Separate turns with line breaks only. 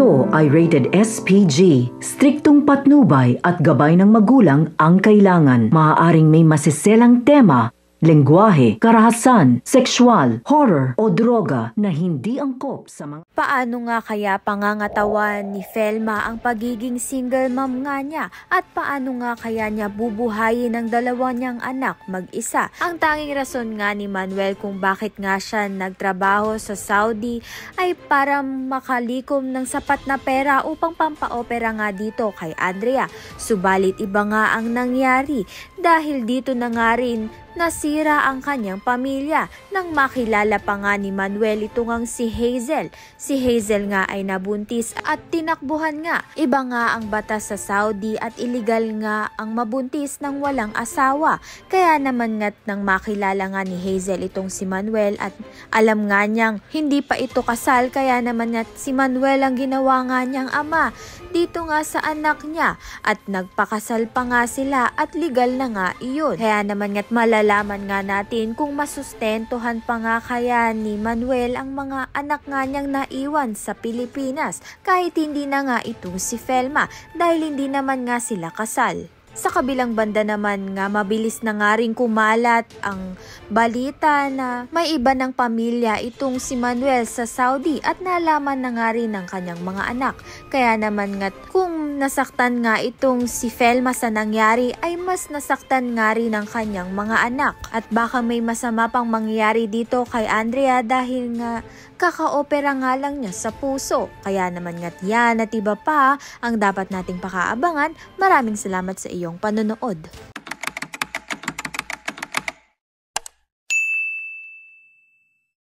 Ito ay rated SPG. Striktong patnubay at gabay ng magulang ang kailangan. Maaaring may masiselang tema, lengguwahe, karahasan, sexual, horror o droga na hindi angkop sa mga...
Paano nga kaya pangangatawan ni Felma ang pagiging single mom nga niya at paano nga kaya niya bubuhayin ang dalawa niyang anak mag-isa? Ang tanging rason nga ni Manuel kung bakit nga siya nagtrabaho sa Saudi ay para makalikom ng sapat na pera upang pampaopera nga dito kay Andrea. Subalit iba nga ang nangyari dahil dito na nga rin nasira ang kanyang pamilya nang makilala pa nga ni Manuel ito ngang si Hazel. Si Hazel nga ay nabuntis at tinakbuhan nga. Iba nga ang batas sa Saudi at illegal nga ang mabuntis ng walang asawa. Kaya naman nga't nang makilala nga ni Hazel itong si Manuel at alam nga niyang hindi pa ito kasal, kaya naman nga't si Manuel ang ginawa nga niyang ama dito nga sa anak niya at nagpakasal pa nga sila at legal na nga iyon. Kaya naman nga't malalaman nga natin kung masustentuhan pa nga kaya ni Manuel ang mga anak nga niyang naiwan sa Pilipinas kahit hindi na nga itong si Felma dahil hindi naman nga sila kasal. Sa kabilang banda naman nga mabilis na nga rin kumalat ang balita na may iba ng pamilya itong si Manuel sa Saudi at nalaman na nga rin ng kanyang mga anak. Kaya naman nga kung nasaktan nga itong si Felma sa nangyari ay mas nasaktan nga rin ang kanyang mga anak. At baka may masama pang mangyari dito kay Andrea dahil nga kaka-opera nga lang niya sa puso. Kaya naman nga't yan at iba pa ang dapat nating pakaabangan. Maraming salamat sa iyong panonood.